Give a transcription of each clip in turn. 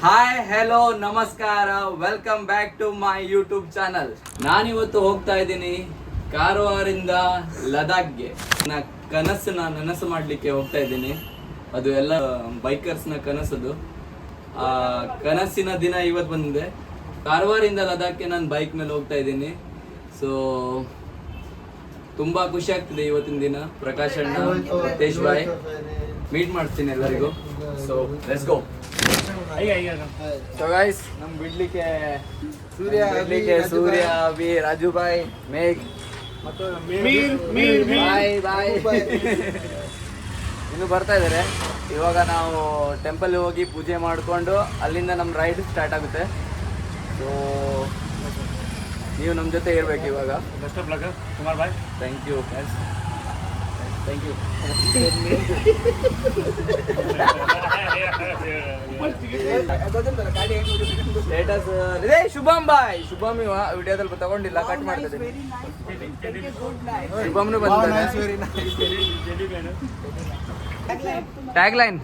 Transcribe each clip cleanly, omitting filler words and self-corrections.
Hi hello ನಮಸ್ಕಾರ, welcome back to my YouTube channel. ನಾನಿವತ್ತು ಹೋಗ್ತಾ ಇದ್ದೀನಿ ಕಾರವಾರಿಂದ ಲದಾಖ್ಗೆ. ಕನಸನ್ನ ನನಸು ಮಾಡಲಿಕ್ಕೆ ಹೋಗ್ತಾ ಇದ್ದೀನಿ. ಅದು ಎಲ್ಲ ಬೈಕರ್ಸ್ನ ಕನಸದು. ಆ ಕನಸಿನ ದಿನ ಇವತ್ತು ಬಂದಿದೆ. ಕಾರವಾರಿಂದ ಲದಾಖ್ಗೆ ನಾನು ಬೈಕ್ ಮೇಲೆ ಹೋಗ್ತಾ ಇದ್ದೀನಿ. ಸೊ ತುಂಬಾ ಖುಷಿ ಆಗ್ತಿದೆ ಇವತ್ತಿನ ದಿನ. ಪ್ರಕಾಶ್ ಅಣ್ಣ, ತೇಜ್ ಬಾಯ್ ಮೀಟ್ ಮಾಡ್ತೀನಿ ಎಲ್ಲರಿಗೂ. So let's go. So guys, ನಮ್ ಬಿಡ್ಲಿಕ್ಕೆ ಸೂರ್ಯ, ಅಭಿ, ರಾಜು ಬಾಯ್, ಮೇಘ್ ಮತ್ತು ಬಾಯ್ ಇನ್ನು ಬರ್ತಾ ಇದ್ದಾರೆ. ಇವಾಗ ನಾವು ಟೆಂಪಲ್ ಹೋಗಿ ಪೂಜೆ ಮಾಡಿಕೊಂಡು ಅಲ್ಲಿಂದ ನಮ್ಮ ರೈಡ್ ಸ್ಟಾರ್ಟ್ ಆಗುತ್ತೆ. ಸೊ ನೀವು ನಮ್ಮ ಜೊತೆ ಇರಬೇಕು ಇವಾಗ. Kumar bye, thank you friends, thank you. Status ಇದೆ ಶುಭಮ್ ಬಾಯ್. ಶುಭಮ್ ವಿಡಿಯೋದಲ್ಲಿ ತಗೊಂಡಿಲ್ಲ, ಕಟ್ ಮಾಡ್ತಿದ್ದೀನಿ. ಶುಭಮ್ನು ಬಂದಿದ್ದಾರೆ. ಟ್ಯಾಗ್ ಲೈನ್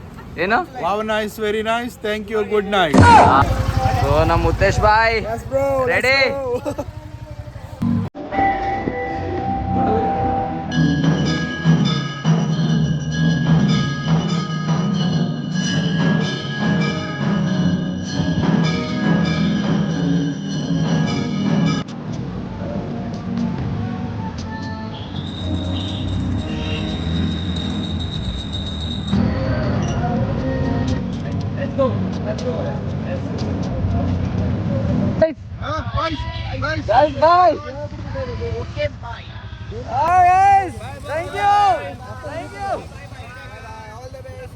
ಏನು? Wow, nice, very nice, thank you, good night. So ನಮ್ಮ Muthesh boy ready. Guys, bye. Okay, bye. Oh, guys, thank you. Thank you. All the best.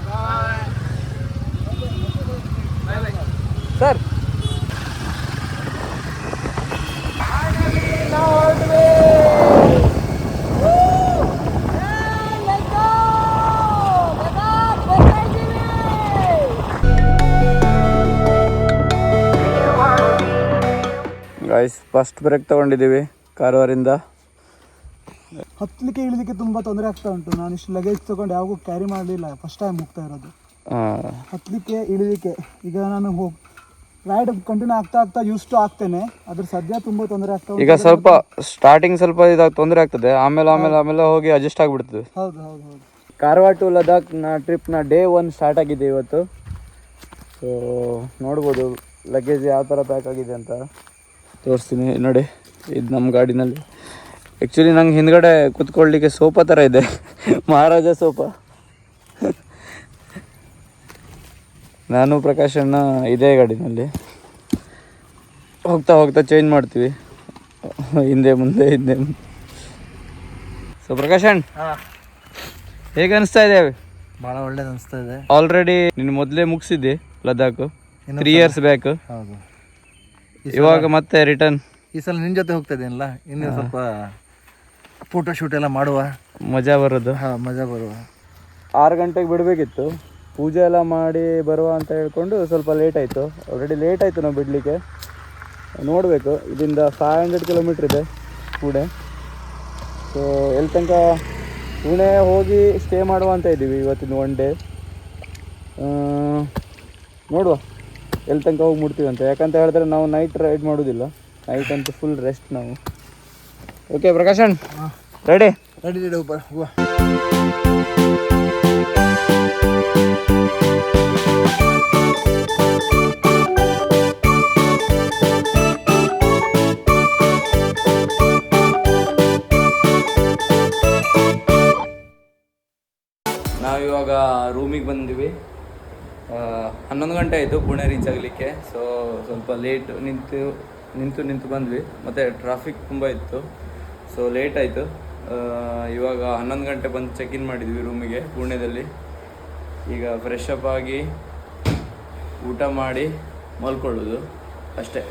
Bye. Sir. Guys, first break ತಗೊಂಡಿದ್ದೀವಿ ಕಾರವಾರಿಂದ. ಹತ್ತಲಿಕ್ಕೆ ಇಳಿಲಿಕ್ಕೆ ತುಂಬ ತೊಂದರೆ ಆಗ್ತಾ ಉಂಟು. ನಾನು ಇಷ್ಟು ಲಗೇಜ್ ತೊಗೊಂಡು ಯಾವಾಗೂ ಕ್ಯಾರಿ ಮಾಡಲಿಲ್ಲ, ಫಸ್ಟ್ ಟೈಮ್ ಹೋಗ್ತಾ ಇರೋದು. ಹತ್ತಲಿಕ್ಕೆ ಇಳಿಲಿಕ್ಕೆ ಈಗ ನಾನು ರೈಡ್ ಕಂಟಿನ್ಯೂ ಆಗ್ತಾ ಯೂಸ್ ಟು ಆಗ್ತೇನೆ. ಅದ್ರ ಸದ್ಯ ತುಂಬ ತೊಂದರೆ ಆಗ್ತಾ ಉಂಟು. ಈಗ ಸ್ವಲ್ಪ ಸ್ಟಾರ್ಟಿಂಗ್ ಸ್ವಲ್ಪ ಇದಾಗ ತೊಂದರೆ ಆಗ್ತದೆ, ಆಮೇಲೆ ಹೋಗಿ ಅಡ್ಜಸ್ಟ್ ಆಗಿಬಿಡ್ತದೆ. ಹೌದು. ಕಾರವಾರ ಟು ಲದಾಖ್ನ ಟ್ರಿಪ್ನ ಡೇ 1 ಸ್ಟಾರ್ಟ್ ಆಗಿದೆ ಇವತ್ತು. ಸೊ ನೋಡ್ಬೋದು ಲಗೇಜ್ ಯಾವ ಥರ ಪ್ಯಾಕ್ ಆಗಿದೆ ಅಂತ ತೋರಿಸ್ತೀನಿ ನೋಡಿ. ಇದು ನಮ್ಮ ಗಾಡಿನಲ್ಲಿ. ಆ್ಯಕ್ಚುಲಿ ನಂಗೆ ಹಿಂದ್ಗಡೆ ಕೂತ್ಕೊಳ್ಳಿಕ್ಕೆ ಸೋಫಾ ಥರ ಇದೆ, ಮಹಾರಾಜ ಸೋಫಾ. ನಾನು ಪ್ರಕಾಶ್ ಅಣ್ಣ ಇದೇ ಗಾಡಿನಲ್ಲಿ ಹೋಗ್ತಾ ಚೇಂಜ್ ಮಾಡ್ತೀವಿ, ಹಿಂದೆ ಮುಂದೆ. ಸೊ ಪ್ರಕಾಶ್ ಅಣ್ಣ, ಹೇಗೆ ಅನಿಸ್ತಾ ಇದೆ? ಭಾಳ ಒಳ್ಳೇದು ಅನಿಸ್ತಾ ಇದೆ. ಆಲ್ರೆಡಿ ನೀನು ಮೊದಲೇ ಮುಗಿಸಿದ್ದೆ ಲದಾಖ್ 3 years ಬ್ಯಾಕ್. ಹೌದು. ಇವಾಗ ಮತ್ತೆ ರಿಟರ್ನ್ ಈ ಸಲ ನಿನ್ನ ಜೊತೆ ಹೋಗ್ತಾ ಇದ್ದೀನಲ್ಲ, ಇನ್ನೂ ಸ್ವಲ್ಪ ಫೋಟೋ ಶೂಟ್ ಎಲ್ಲ ಮಾಡುವ, ಮಜಾ ಬರೋದು. ಮಜಾ ಬರುವ. 6 ಗಂಟೆಗೆ ಬಿಡಬೇಕಿತ್ತು, ಪೂಜೆ ಎಲ್ಲ ಮಾಡಿ ಬರುವ ಅಂತ ಹೇಳ್ಕೊಂಡು ಸ್ವಲ್ಪ ಲೇಟ್ ಆಯಿತು. ಆಲ್ರೆಡಿ ಲೇಟ್ ಆಯಿತು ನಾವು ಬಿಡಲಿಕ್ಕೆ. ನೋಡಬೇಕು, ಇಲ್ಲಿಂದ 500 kilometers ಇದೆ ಪುಣೆ. ಸೊ ಎಲ್ಲಿ ತನಕ ಪುಣೆ ಹೋಗಿ ಸ್ಟೇ ಮಾಡುವ ಅಂತ ಇದ್ದೀವಿ ಇವತ್ತಿನ 1 day. ನೋಡುವ ಎಲ್ಲಿ ತನಕ ಹೋಗಿ ಮುಡ್ತೀವಿ ಅಂತ. ಯಾಕಂತ ಹೇಳಿದ್ರೆ ನಾವು ನೈಟ್ ರೈಡ್ ಮಾಡೋದಿಲ್ಲ, ನೈಟ್ ಅಂತೂ ಫುಲ್ ರೆಸ್ಟ್ ನಾವು. Okay Prakashan, ready? ಹೂವ. ನಾವಿವಾಗ ರೂಮಿಗೆ ಬಂದಿವಿ. 11 ಗಂಟೆ ಆಯಿತು ಪುಣೆ ರೀಚ್ ಆಗಲಿಕ್ಕೆ. ಸೊ ಸ್ವಲ್ಪ ಲೇಟ್ ನಿಂತು ಬಂದ್ವಿ, ಮತ್ತು ಟ್ರಾಫಿಕ್ ತುಂಬ ಇತ್ತು. ಸೊ ಲೇಟ್ ಆಯಿತು. ಇವಾಗ 11 ಗಂಟೆ ಬಂದು ಚೆಕ್ ಇನ್ ಮಾಡಿದ್ವಿ ರೂಮಿಗೆ ಪುಣೆದಲ್ಲಿ. ಈಗ ಫ್ರೆಶ್ ಅಪ್ ಆಗಿ ಊಟ ಮಾಡಿ ಮಲ್ಕೊಳ್ಳೋದು ಅಷ್ಟೇ,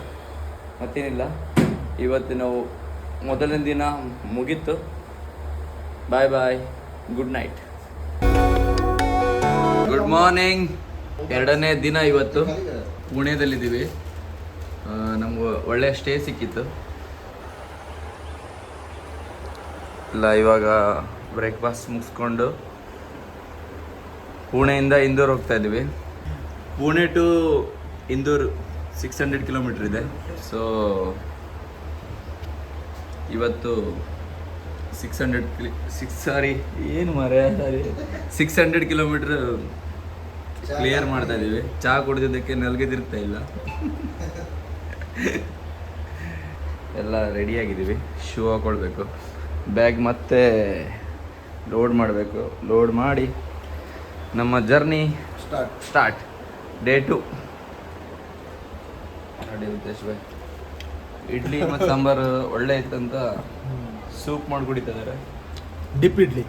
ಮತ್ತೇನಿಲ್ಲ. ಇವತ್ತು ನಾವು ಮೊದಲನೇ ದಿನ ಮುಗೀತು. ಬಾಯ್, ಗುಡ್ ನೈಟ್. Good morning. 2ನೇ ದಿನ ಇವತ್ತು ಪುಣೆದಲ್ಲಿದ್ದೀವಿ. ನಮ್ಗೆ ಒಳ್ಳೆಯ ಸ್ಟೇ ಸಿಕ್ಕಿತ್ತು. ಇಲ್ಲ ಇವಾಗ ಬ್ರೇಕ್ಫಾಸ್ಟ್ ಮುಗಿಸ್ಕೊಂಡು ಪುಣೆಯಿಂದ ಇಂದೂರ್ ಹೋಗ್ತಾ ಇದ್ದೀವಿ. ಪುಣೆ ಟು ಇಂದೂರ್ 600 ಕಿಲೋಮೀಟ್ರ್ ಇದೆ. ಸೊ ಇವತ್ತು 600 ಕಿಲೋಮೀಟ್ರ್ ಕ್ಲಿಯರ್ ಮಾಡ್ತಾ ಇದ್ದೀವಿ. ಚಹಾ ಕುಡಿದಿದ್ದಕ್ಕೆ ನಲ್ಗೆ ತಿರ್ಗ್ತಾ ಇಲ್ಲ. ಎಲ್ಲ ರೆಡಿಯಾಗಿದ್ದೀವಿ. ಶೂ ಹಾಕೊಳ್ಬೇಕು, ಬ್ಯಾಗ್ ಮತ್ತೆ ಲೋಡ್ ಮಾಡಬೇಕು. ಲೋಡ್ ಮಾಡಿ ನಮ್ಮ ಜರ್ನಿ ಸ್ಟಾರ್ಟ್. ಡೇ 2 ನೋಡಿ ರಿತೇಶ್ ಭಾಯ್, ಇಡ್ಲಿ ಮತ್ತು ಸಾಂಬಾರು ಒಳ್ಳೆ ಇತ್ತಂತ ಸೂಪ್ ಮಾಡಿ ಕುಡಿತಿದ್ದಾರೆ. ಡಿಪ್ ಇಡ್ಲಿ.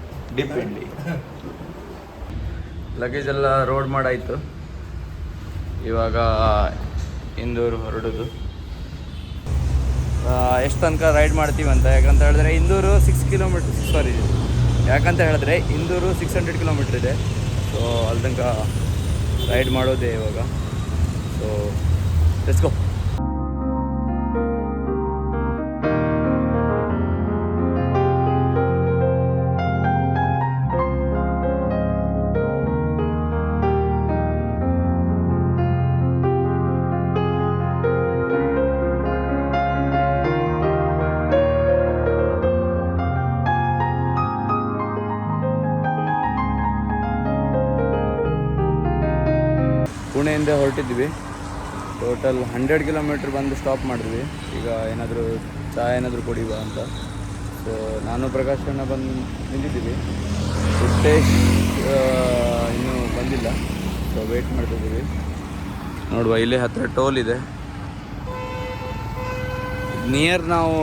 ಲಗೇಜ್ ಎಲ್ಲ ರೋಡ್ ಮಾಡಾಯಿತು. ಇವಾಗ ಇಂದೂರು ಹೊರಡೋದು. ಎಷ್ಟು ತನಕ ರೈಡ್ ಮಾಡ್ತೀವಿ ಅಂತ, ಯಾಕಂತ ಹೇಳಿದ್ರೆ ಇಂದೂರು 600 ಕಿಲೋಮೀಟ್ರ್ ಇದೆ. ಸೊ ಅಲ್ಲಿ ತನಕ ರೈಡ್ ಮಾಡೋದೇ ಇವಾಗ. So let's go. ಪುಣೆಯಿಂದ ಹೊರಟಿದ್ವಿ. ಟೋಟಲ್ 100 ಕಿಲೋಮೀಟ್ರ್ ಬಂದು ಸ್ಟಾಪ್ ಮಾಡಿದ್ವಿ. ಈಗ ಏನಾದರೂ ಚಹಾ ಏನಾದರೂ ಕುಡಿಯುವ ಅಂತ. ಸೊ ನಾನು ಪ್ರಕಾಶ್ ಅಣ್ಣ ಬಂದು ನಿಂತಿದ್ದೀವಿ. ಉತ್ತೇಶ್ ಇನ್ನೂ ಬಂದಿಲ್ಲ. ಸೊ ವೆಯ್ಟ್ ಮಾಡ್ತಿದ್ದೀವಿ. ನೋಡುವ, ಇಲ್ಲಿ ಹತ್ತಿರ ಟೋಲ್ ಇದೆ. ನಾವು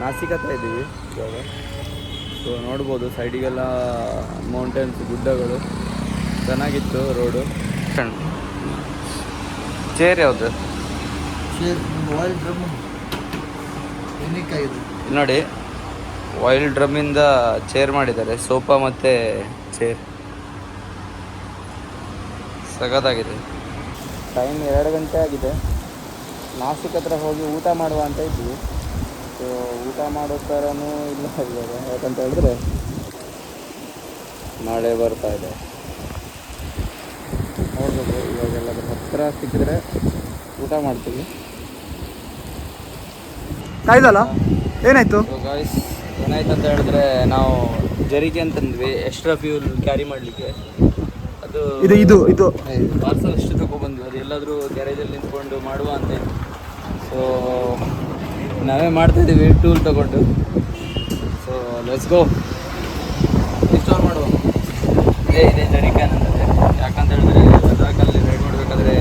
ನಾಸಿಕ್ ಹತ್ರ ಇದ್ದೀವಿ ಇವಾಗ. ಸೊ ನೋಡ್ಬೋದು ಸೈಡಿಗೆಲ್ಲ ಮೌಂಟೇನ್ಸ್, ಗುಡ್ಡಗಳು. ಚೆನ್ನಾಗಿತ್ತು ರೋಡು. ಚೇರ್ ಯಾವುದು ನೋಡಿ, ಆಯಿಲ್ ಡ್ರಮ್ಮಿಂದ ಚೇರ್ ಮಾಡಿದ್ದಾರೆ. ಸೋಫಾ ಮತ್ತು ಚೇರ್ ಸಖತ್ತಾಗಿದೆ. ಟೈಮ್ 2 ಗಂಟೆ ಆಗಿದೆ. ನಾಸಿಕ್ ಹತ್ರ ಹೋಗಿ ಊಟ ಮಾಡುವ ಅಂತ ಇದ್ವಿ. ಸೊ ಊಟ ಮಾಡೋ ಥರನೂ ಇಲ್ಲ ಇವಾಗ, ಯಾಕಂತ ಹೇಳಿದ್ರೆ ಮಳೆ ಬರ್ತಾ ಇದೆ. ನೋಡ್ಬೇಕು, ಇವಾಗೆಲ್ಲದ್ರ ಹತ್ತಿರ ಸಿಕ್ಕಿದ್ರೆ ಊಟ ಮಾಡ್ತೀವಿ. ಕಾಯ್ದಲ್ಲ ಏನಾಯ್ತು? ಸೊ ಗಾಯ್ಸ್, ಏನಾಯ್ತು ಅಂತ ಹೇಳಿದ್ರೆ, ನಾವು ಜರಿಗೆ ಅಂತಂದ್ವಿ ಎಕ್ಸ್ಟ್ರಾ ಫ್ಯೂಲ್ ಕ್ಯಾರಿ ಮಾಡಲಿಕ್ಕೆ. ಅದು ಇದು ಪಾರ್ಸಲ್ ಅಷ್ಟು ತಗೊಬಂದ್ವಿ. ಅದು ಎಲ್ಲಾದರೂ ಗ್ಯಾರೇಜಲ್ಲಿ ನಿಂತ್ಕೊಂಡು ಮಾಡುವ ಅಂತ. ಸೊ ನಾವೇ ಮಾಡ್ತಾಯಿದ್ದೀವಿ ಟೂಲ್ ತಗೊಂಡು. So let's go. ಇನ್ಸ್ಟಾಲ್ ಮಾಡುವ. ಇದೆ ಜರಿಕ್ಯಾನ್ ಅಂತಂದರೆ, ಯಾಕಂತ ಹೇಳಿದ್ರೆ ಲದಾಖಲ್ಲಿ ರೈಡ್ ಮಾಡಬೇಕಾದ್ರೆ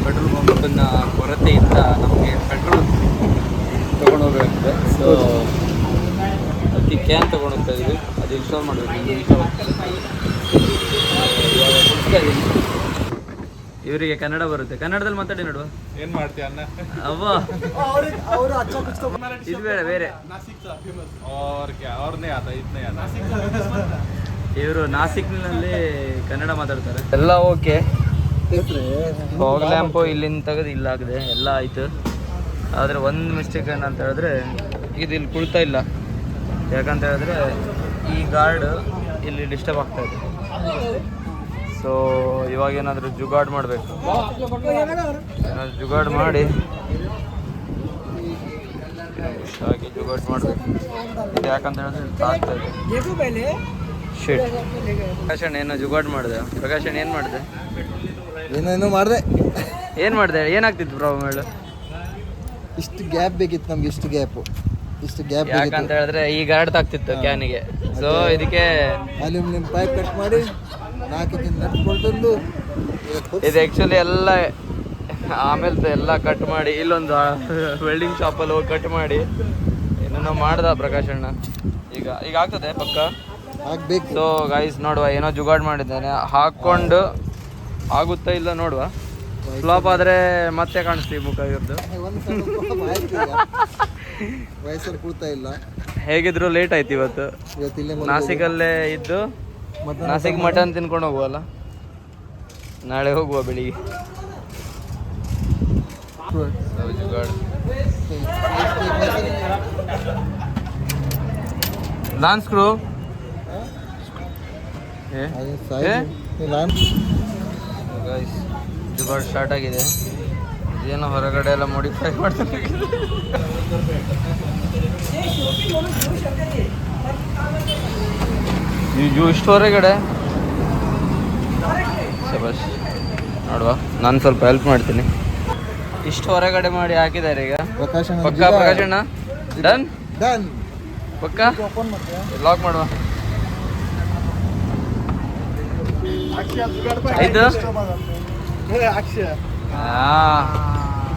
ಪೆಟ್ರೋಲ್ ಬಂಕಿನ ಕೊರತೆಯಿಂದ ನಮಗೆ ಪೆಟ್ರೋಲ್ ತೊಗೊಂಡು ಹೋಗಬೇಕಾಗುತ್ತೆ. ಸೊ ಅದಕ್ಕೆ ಕ್ಯಾನ್ ತೊಗೊಂಡು ಹೋಗ್ತಾ ಇದ್ದೀವಿ. ಅದು ಇನ್ಸ್ಟಾಲ್ ಮಾಡಬೇಕು. ಇವಾಗ ಕೊಡ್ತಾ ಇದ್ದೀನಿ. ಇವರಿಗೆ ಕನ್ನಡ ಬರುತ್ತೆ. ಕನ್ನಡದಲ್ಲಿ ಮಾತಾಡಿ ನೋಡುವ. ಏನ್ ಮಾಡ್ತೀಯ ಅನ್ನ? ಅವ್ವ ಇದು ಬೇರೆ ಇವರು ನಾಸಿಕ್ನಲ್ಲಿ ಕನ್ನಡ ಮಾತಾಡ್ತಾರೆ. ಎಲ್ಲ ಓಕೆ. ಫಾಗ್ ಲ್ಯಾಂಪು ಇಲ್ಲಿಂದ ತೆಗೆದು ಇಲ್ಲಾಗಿದೆ, ಎಲ್ಲ ಆಯಿತು. ಆದರೆ ಒಂದು ಮಿಸ್ಟೇಕ್ ಏನಂತ ಹೇಳಿದ್ರೆ, ಇದು ಇಲ್ಲಿ ಕುಳ್ತಾ ಇಲ್ಲ. ಯಾಕಂತ ಹೇಳಿದ್ರೆ ಈ ಗಾರ್ಡ್ ಇಲ್ಲಿ ಡಿಸ್ಟರ್ಬ್ ಆಗ್ತಾ ಇದೆ. ಸೊ ಇವಾಗ ಏನಾದರೂ ಜುಗಾಡ್ ಮಾಡಬೇಕು. ಏನಾದರೂ ಜುಗಾಡ್ ಮಾಡಿ ಜುಗಾಡ್ ಮಾಡಬೇಕು. ಇದು ಯಾಕಂತ ಹೇಳಿದ್ರೆ ಆಗ್ತಾ ಇದೆ. ಶಿಟ್. ಪ್ರಕಾಶಣ್ಣ ಏನೋ ಜುಗಾಡ್ ಮಾಡಿದೆ. ಪ್ರಕಾಶಣ್ಣ ಏನು ಮಾಡಿದೆ? ಏನೇನೋ ಮಾಡಿದೆ. ಏನು ಮಾಡಿದೆ? ಏನಾಗ್ತಿತ್ತು ಪ್ರಾಬ್ಲಮ್ ಹೇಳು? ಇಷ್ಟು ಗ್ಯಾಪ್ ಬೇಕಿತ್ತು ನಮ್ಗೆ. ಇಷ್ಟು ಗ್ಯಾಪ್ ಯಾಕಂತ ಹೇಳಿದ್ರೆ ಈ ಗಾರ್ಡ್ ತಾಗ್ತಿತ್ತು ಕ್ಯಾನಿಗೆ. ಸೊ ಇದಕ್ಕೆ ಅಲ್ಯೂಮಿನಿಯಂ ಪೈಪ್ ಕಟ್ ಮಾಡಿ 4 ದಿನ ನಟ್ಕೊಳ್ತಂದು ಇದು ಆ್ಯಕ್ಚುಲಿ ಎಲ್ಲ ಆಮೇಲೆ ಎಲ್ಲ ಕಟ್ ಮಾಡಿ ಇಲ್ಲೊಂದು ವೆಲ್ಡಿಂಗ್ ಶಾಪಲ್ಲಿ ಹೋಗಿ ಕಟ್ ಮಾಡಿ ಏನೋ ಮಾಡ್ದ ಪ್ರಕಾಶಣ್ಣ. ಈಗ ಆಗ್ತದೆ ಪಕ್ಕ ಆಗ್ಬೇಕು. ಸೊ ಗೈಸ್ ನೋಡುವ, ಏನೋ ಜುಗಾಡ್ ಮಾಡಿದ್ದೇನೆ. ಹಾಕ್ಕೊಂಡು ಆಗುತ್ತಾ ಇಲ್ಲ ನೋಡುವ. ಫ್ಲಾಪ್ ಆದರೆ ಮತ್ತೆ ಕಾಣಿಸ್ತೀವಿ ಮುಖ ಇವ್ರದ್ದು. ವಯಸ್ಸಲ್ಲಿ ಕೂಡ್ತಾ ಇಲ್ಲ. ಹೇಗಿದ್ರು ಲೇಟ್ ಆಯ್ತು ಇವತ್ತು. ನಾಸಿಕಲ್ಲೇ ಇದ್ದು ನಾಸಿಕ್ ಮಟನ್ ತಿನ್ಕೊಂಡು ಹೋಗುವಲ್ಲ. ನಾಳೆ ಹೋಗುವ ಬೆಳಿಗ್ಗೆ. ಲಾನ್ ಸ್ಕ್ರೂ ಜುಗಾಡ್ ಸ್ಟಾರ್ಟ್ ಆಗಿದೆ. ಏನೋ ಹೊರಗಡೆ ಎಲ್ಲ ಮಾಡಿಫೈ ಮಾಡ್ತಾರೆ. ಇಷ್ಟು ಹೊರಗಡೆ ಶಬಾಷ್ ನೋಡುವ, ನಾನು ಸ್ವಲ್ಪ ಹೆಲ್ಪ್ ಮಾಡ್ತೀನಿ. ಇಷ್ಟು ಹೊರಗಡೆ ಮಾಡಿ ಹಾಕಿದ್ದಾರೆ ಈಗ. ಪಕ್ಕ ಪ್ರಕಾಶಣ್ಣ ಡನ್ ಪಕ್ಕ ಲಾಕ್ ಮಾಡುವ. ಐದು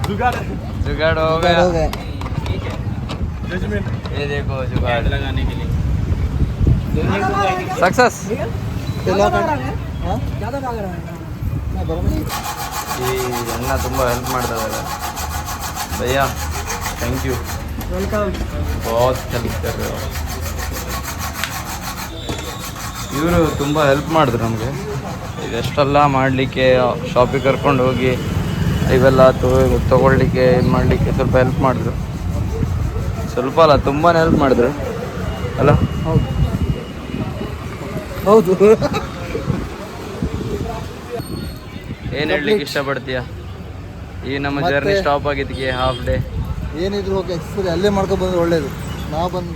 जुगाड़ हो गया. ये देखो जुगाड़ लगाने के लिए सक्सेस. ಈ ಅಣ್ಣ ತುಂಬ ಹೆಲ್ಪ್ ಮಾಡ್ತಾ ಇದ್ದಾರೆ ಭಯ್ಯ, ಥ್ಯಾಂಕ್ ಯು. बहुत ಹೆಲ್ಪ್ कर रहे हो. ಇವರು ತುಂಬ ಹೆಲ್ಪ್ ಮಾಡಿದ್ರು ನಮಗೆ ಇದೆಷ್ಟೆಲ್ಲ ಮಾಡಲಿಕ್ಕೆ. ಶಾಪಿಗೆ ಕರ್ಕೊಂಡು ಹೋಗಿ ಇವೆಲ್ಲ ತೊಗೊಳ್ಳಿಕ್ಕೆ ಇದು ಮಾಡಲಿಕ್ಕೆ ಸ್ವಲ್ಪ ಹೆಲ್ಪ್ ಮಾಡಿದ್ರು. ಸ್ವಲ್ಪ ಅಲ್ಲ, ತುಂಬಾ ಹೆಲ್ಪ್ ಮಾಡಿದ್ರು ಅಲ್ಲ. ಹೌದು. ಏನು ಹೇಳಲಿಕ್ಕೆ ಇಷ್ಟಪಡ್ತೀಯ ಈ ನಮ್ಮ ಜರ್ನಿ ಸ್ಟಾಪ್ ಆಗಿದ್ದಕ್ಕೆ ಹಾಫ್ ಡೇ? ಏನಿದ್ರು ಓಕೆ, ಎಕ್ಸ್ಪೀರಿ ಅಲ್ಲೇ ಮಾಡ್ಕೊಂಡು ಬಂದ್ರೆ ಒಳ್ಳೇದು. ನಾವು ಬಂದು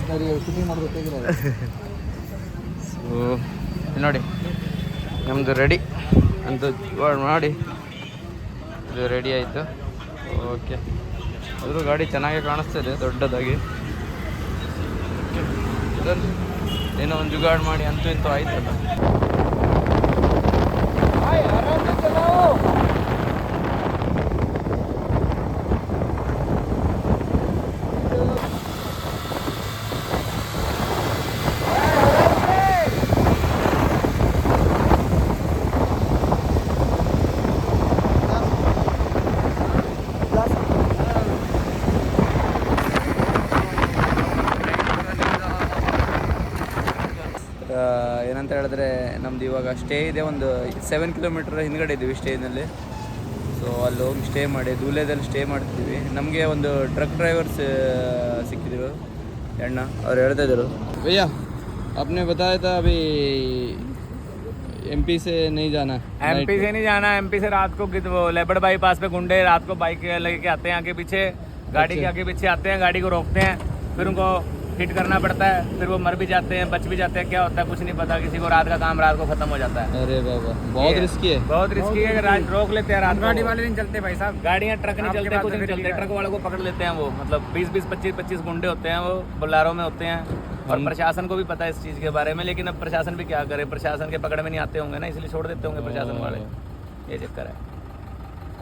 ಕುಕಿಂಗ್ ಮಾಡಬೇಕಾಗಿಲ್ಲ. ಸೊ ನೋಡಿ ನಮ್ಮದು ರೆಡಿ ಅಂತ ಮಾಡಿ ಇದು ರೆಡಿ ಆಯಿತು. ಓಕೆ, ಆದರೂ ಗಾಡಿ ಚೆನ್ನಾಗಿ ಕಾಣಿಸ್ತಿದೆ ದೊಡ್ಡದಾಗಿ. ಇದನ್ನು ಏನೋ ಒಂದು ಜುಗಾಡ್ ಮಾಡಿ ಅಂತೂ ಇಂತೂ ಆಯ್ತಲ್ಲ. ಏನಂತ ಹೇಳಿದ್ರೆ ನಮ್ದು ಇವಾಗ ಸ್ಟೇ ಇದೆ, ಒಂದು 7 ಕಿಲೋಮೀಟ್ರ್ ಹಿಂದ್ಗಡೆ ಇದ್ದೀವಿ ಸ್ಟೇನಲ್ಲಿ. ಸೊ ಅಲ್ಲಿ ಹೋಗಿ ಸ್ಟೇ ಮಾಡಿ ಧೂಲೆದಲ್ಲಿ ಸ್ಟೇ ಮಾಡ್ತಿದ್ದೀವಿ. ನಮಗೆ ಒಂದು ಟ್ರಕ್ ಡ್ರೈವರ್ಸ್ ಸಿಕ್ಕಿದ್ರು ಅಣ್ಣ, ಅವ್ರು ಹೇಳ್ತಾ ಇದ್ರು ಭಯ್ಯ आपने बताया था अभी MP से नहीं जाना. MP से नहीं जाना. MP से रात को वो लेबर्ड बाईपास पे गुंडे रात को बाइक लेके आते हैं आगे पीछे, गाड़ी के आगे पीछे आते हैं, गाड़ी को रोकते हैं, फिर उनको हिट करना पड़ता है, फिर वो मर भी जाते हैं, बच भी जाते हैं. क्या होता है कुछ नहीं पता, किसी को रात का काम रात को खत्म हो जाता है. अरे बाबा बहुत रिस्की है, बहुत रिस्की है. रात रोक लेते हैं, रात गाड़ी वाले नहीं चलते भाई साहब, गाड़ियाँ ट्रक नहीं चलते, कुछ नहीं चलते. ट्रक वालों को पकड़ लेते हैं वो, मतलब 20-20, 25-25 गुंडे होते हैं वो बोलेरो में होते हैं. और प्रशासन को भी पता है इस चीज़ के बारे में, लेकिन अब प्रशासन भी क्या करे, प्रशासन के पकड़ में नहीं आते होंगे ना, इसलिए छोड़ देते होंगे प्रशासन वाले. ये चक्कर है.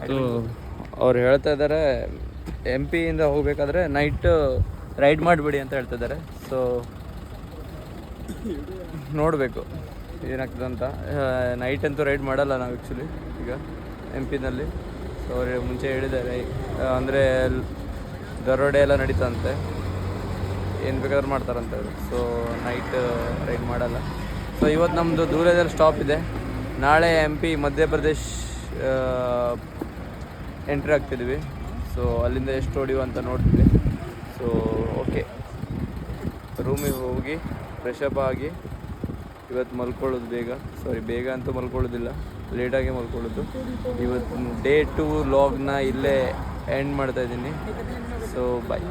तो ಅವ್ರು ಹೇಳ್ತಾ ಇದ್ದಾರೆ MP ಇಂದ ಹೋಗಬೇಕಾದ್ರೆ ನೈಟ್ ರೈಡ್ ಮಾಡಿಬಿಡಿ ಅಂತ ಹೇಳ್ತಾ ಇದ್ದಾರೆ. ಸೊ ನೋಡಬೇಕು ಏನಾಗ್ತದೆ ಅಂತ. ನೈಟ್ ಅಂತೂ ರೈಡ್ ಮಾಡಲ್ಲ ನಾವು ಆ್ಯಕ್ಚುಲಿ ಈಗ MP ನಲ್ಲಿ. ಸೊ ಅವ್ರು ಮುಂಚೆ ಹೇಳಿದ್ದಾರೆ ಅಂದರೆ ದರೋಡೆ ಎಲ್ಲ ನಡೀತಂತೆ, ಏನು ಬೇಕಾದ್ರೂ ಮಾಡ್ತಾರಂತ ಅವರು. ಸೊ ನೈಟ್ ರೈಡ್ ಮಾಡಲ್ಲ. ಸೊ ಇವತ್ತು ನಮ್ಮದು ದೂರದಲ್ಲಿ ಸ್ಟಾಪ್ ಇದೆ. ನಾಳೆ MP ಮಧ್ಯಪ್ರದೇಶ್ ಎಂಟ್ರಿ ಆಗ್ತಿದ್ವಿ. ಸೊ ಅಲ್ಲಿಂದ ಎಷ್ಟು ಹೊಡಿಯುವ ಅಂತ ನೋಡ್ತೀವಿ. ಸೊ ಓಕೆ, ರೂಮಿಗೆ ಹೋಗಿ ಫ್ರೆಶಪ್ ಆಗಿ ಇವತ್ತು ಮಲ್ಕೊಳ್ಳೋದು ಬೇಗ ಅಂತೂ ಮಲ್ಕೊಳ್ಳೋದಿಲ್ಲ, ಲೇಟಾಗಿ ಮಲ್ಕೊಳ್ಳೋದು. ಇವತ್ತು ಡೇ 2 ವ್ಲಾಗ್ನ ಇಲ್ಲೇ ಎಂಡ್ ಮಾಡ್ತಾಯಿದ್ದೀನಿ. ಸೊ ಬಾಯ್.